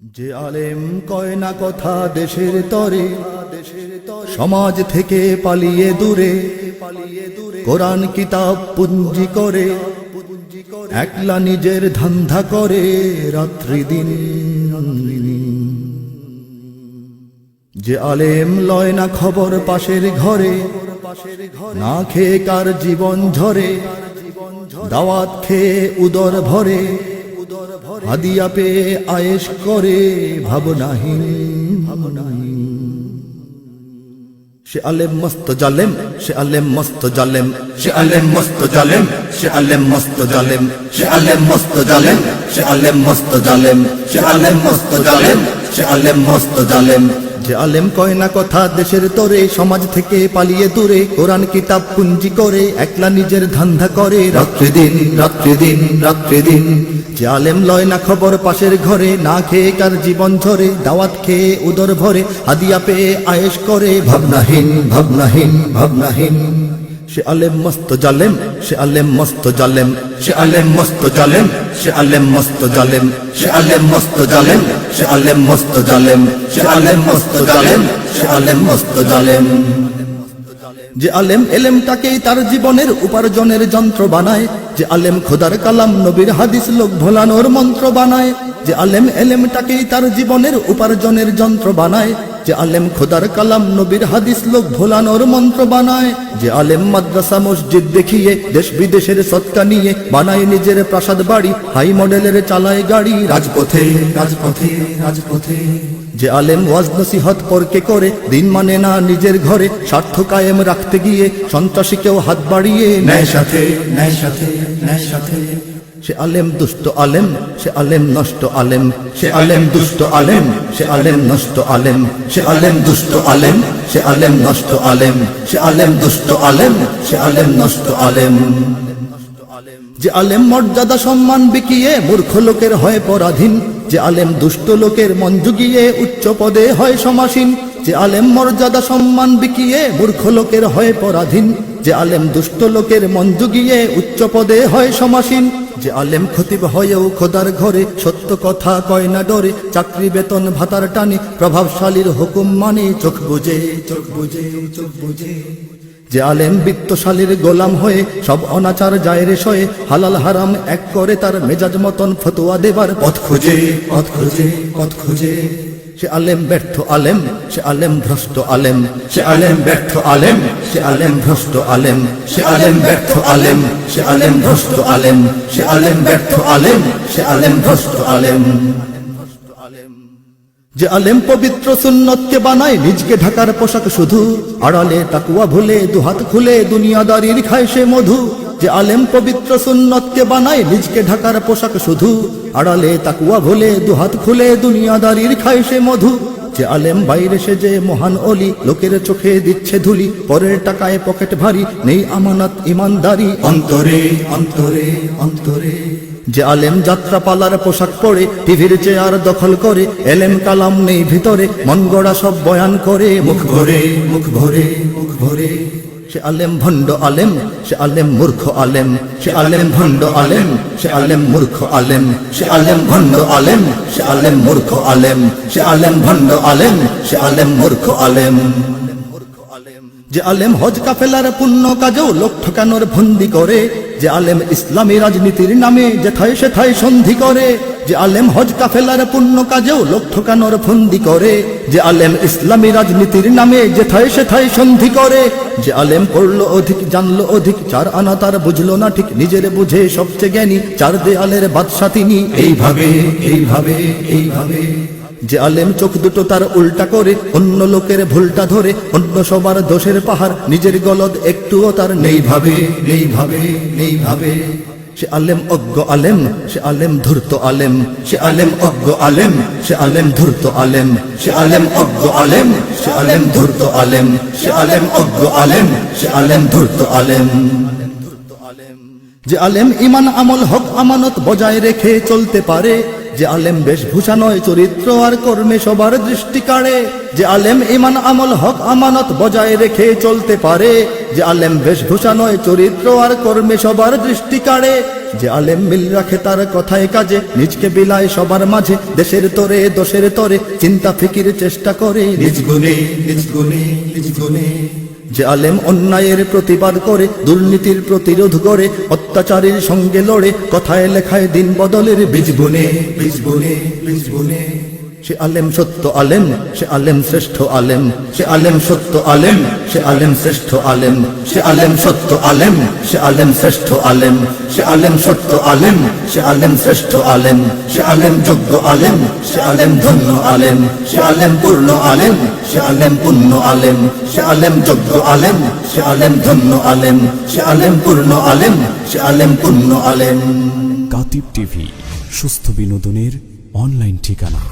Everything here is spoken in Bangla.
যে আলেম কয় না কথা দেশের তরে, সমাজ থেকে পালিয়ে দূরে, কোরআন কিতাব পুঞ্জি করে, একলা নিজের ধান্ধা করে রাত্রি দিন। যে আলেম লয় না খবর পাশের ঘরে, না খেয়ে কার জীবন ঝরে, দাওয়াত খেয়ে উদর ভরে, হাদিয়া পেয়ে আয়েশ করে ভাবনাহীন। সে আলেম মস্ত জালেম, সে আলেম মস্ত জালেম, সে আলেম মস্ত জালেম, সে আলেম মস্ত জালেম, সে আলেম মস্ত জালেম, সে আলেম মস্ত জালেম, সে আলেম মস্ত জালেম, সে আলেম মস্ত জালেম। যে আলেম কয় না কথা দেশের তরে, সমাজ থেকে পালিয়ে দূরে, কোরআন কিতাব পুঞ্জি করে, একলা নিজের ধান্ধা করে রাত্রি দিন, রাত্রি দিন, রাত্রি দিন। যে আলেম লয় না খবর পাশের ঘরে, না খেয়ে কার জীবন ঝরে, দাওয়াত খেয়ে উদর ভরে, হাদিয়া পেয়ে আয়েশ করে ভাবনাহীন, ভাবনাহীন, ভাবনাহীন। সে আলেম মস্ত জালেম, সে আলেম মস্ত জালেম, সে আলেম মস্ত জালেম, সে আলেম মস্ত জালেম, সে আলেম মস্ত জালেম, সে আলেম মস্ত জালেম, সে আলেম মস্ত জালেম, সে আলেম মস্ত জালেম। যে আলেম এলেমটাকেই তার জীবনের উপার্জনের যন্ত্র বানায়, যে আলেম খোদার কালাম নবীর হাদিস লোক ভোলানোর মন্ত্র বানায়, যে আলেম এলেমটাকেই তার জীবনের উপার্জনের যন্ত্র বানায়, যে আলেম খোদার কালাম নবীর হাদিস লোক ভোলানোর মন্ত্র বানায়, যে আলেম মাদ্রাসা মসজিদ দেখিয়ে দেশ বিদেশের সৎকা নিয়ে বানায় নিজের প্রাসাদ বাড়ি, হাই মডেলের চালায় গাড়ি রাজপথে, রাজপথে, রাজপথে। যে আলেম ওয়াজ নসিহত পরকে করে, দিন মানে না নিজের ঘরে, স্বার্থ কায়েম রাখতে গিয়ে সন্ত্রাসীকেও হাত বাড়িয়ে ন্যায় সাথে, ন্যায় সাথে, ন্যায় সাথে। সে আলেম দুষ্ট আলেম, সে আলেম নষ্ট আলেম, সে আলেম দুষ্ট আলেম, সে আলেম নষ্ট আলেম, সে আলেম দুষ্ট আলেম, সে আলেম নষ্ট আলেম, সে আলেম দুষ্ট আলেম, সে আলেম নষ্ট আলেম। যে আলেম মর্যাদা সম্মান বিকিয়ে মূর্খ লোকের হয় পরাধীন, যে আলেম দুষ্ট লোকের মন জুগিয়ে উচ্চ পদে হয় সমাসীন, যে আলেম মর্যাদা সম্মান বিকিয়ে মূর্খ লোকের হয় পরাধীন, যে আলেম দুষ্ট লোকের মন জুগিয়ে উচ্চ পদে হয় সমাসীন। যে আলেম খতিব হয়েও খোদার ঘরে, সত্য কথা কয় না ডরে, চাকরি বেতন ভাতার টানে, প্রভাবশালীর হুকুম মানে চোখ বুঝে, চোখ বুঝে, চোখ বুঝে। যে আলেম বিত্তশালীর গোলাম হয়ে সব অনাচার যায় রে সয়ে, হালাল হারাম এক করে তার মেজাজ মতন ফতোয়া দেবার পথ খুঁজে, পথ খুঁজে, পথ খুঁজে। সে আলেম ব্যর্থ আলেম, সে আলেম ভ্রষ্ট আলেম, সে আলেম ব্যর্থ আলেম, সে আলেম ভ্রষ্ট আলেম, সে আলেম ব্যর্থ আলেম, সে আলেম ভ্রষ্ট আলেম, সে আলেম ব্যর্থ আলেম, সে আলেম ভ্রষ্ট আলেম। যে আলেম পবিত্র সুন্নতকে বানায় নিজকে ঢাকার পোশাক শুধু, আড়ালে তাকওয়া ভুলে দুহাত খুলে দুনিয়াদারির খায় সে মধু। যে আলেম পবিত্র সুন্নতকে বানায় নিজকে ঢাকার পোশাক শুধু, আড়ালে তাকওয়া ভুলে দুহাত খুলে দুনিয়াদারির খায় সে মধু। যে আলেম বাইরে সেজে মহান অলি, লোকের চোখে দিচ্ছে ধুলি, পরের টাকায় পকেট ভারী, নেই আমানত ইমানদারি অন্তরে, অন্তরে, অন্তরে। যে আলেম যাত্রা পালার পোশাক পরে, টিভির চেয়ার দখল করে, এলেম কালাম নেই ভিতরে, মন গড়া সব বয়ান করে মুখ ভরে, মুখ ভরে, মুখ ভরে। সে আলেম ভণ্ড আলেম, সে আলেম মূর্খ আলেম, সে আলেম ভণ্ড আলেম, সে আলেম মূর্খ আলেম, সে আলেম ভণ্ড আলেম, সে আলেম মূর্খ আলেম, সে আলেম ভণ্ড আলেম, সে আলেম মূর্খ আলেম। যে আলেম হজ কাফেলার পুণ্য কাজেও লোক ঠকানোর ফন্দি করে, যে আলেম ইসলামী রাজনীতির নামে যেথায় সেথায় সন্ধি করে, যে আলেম হজ কাফেলার পুণ্য কাজেও লোক ঠকানোর ফন্দি করে, যে আলেম ইসলামী রাজনীতির নামে যেথায় সেথায় সন্ধি করে। যে আলেম পড়লো অধিক জানলো অধিক, চার আনা তার বুঝলো না ঠিক, নিজের বুঝে সবচেয়ে জ্ঞানী, চার দেয়ালের বাদশা তিনি এইভাবে, এইভাবে, এইভাবে। যে আলেম চোখ দুটো তার উল্টা করে, অন্য লোকের ভুলটা ধরে, অন্য সবার দোষের পাহাড়, নিজের গলদ একটুও তার নেই ভাবে, নেই ভাবে, নেই ভাবে। সে আলেম অজ্ঞ আলেম, সে আলেম ধূর্ত আলেম, সে আলেম অজ্ঞ আলেম, সে আলেম ধূর্ত আলেম, সে আলেম অজ্ঞ আলেম, সে আলেম ধূর্ত আলেম, সে আলেম অজ্ঞ আলেম, সে আলেম ধূর্ত আলেম। যে আলেম ইমান আমল হক আমানত বজায় রেখে চলতে পারে, যে আলেম বেশভূষা নয় চরিত্র আর কর্মে সবার দৃষ্টি কাড়ে, যে আলেম ঈমান আমল হক আমানত বজায় রেখে চলতে পারে, যে আলেম বেশভূষা নয় চরিত্র আর কর্মে সবার দৃষ্টি কাড়ে, যে আলেম মিল রাখে তার কথায় কাজে, নিজকে বিলায় সবার মাঝে, দেশের তরে দোষের তরে চিন্তা ফিকির চেষ্টা করে নিজ গুণে নিজ গুণে নিজ গুণে। যে আলেম অন্যায়ের প্রতিবাদ করে, দুর্নীতির প্রতিরোধ করে, অত্যাচারীর সঙ্গে লড়ে, কথায় লেখায় দিন বদলের বীজ বুনে বীজ বুনে বীজ বুনে। সে আলেম সত্য আলেম, সে আলেম শ্রেষ্ঠ আলেম, সে আলেম সত্য আলেম, সে আলেম শ্রেষ্ঠ আলেম, সে আলেম সত্য আলেম, সে আলেম শ্রেষ্ঠ আলেম, সে আলেম সত্য আলেম, সে আলেম শ্রেষ্ঠ আলেম, সে আলেম যোগ্য আলেম, সে আলেম ধন্য আলেম, সে আলেম পূর্ণ আলেম, সে আলেম পূর্ণ আলেম, সে আলেম যোগ্য আলেম, সে আলেম ধন্য আলেম, সে আলেম পূর্ণ আলেম, সে আলেম পূর্ণ আলেম। কাতিব টিভি, সুস্থ বিনোদনের অনলাইন ঠিকানা।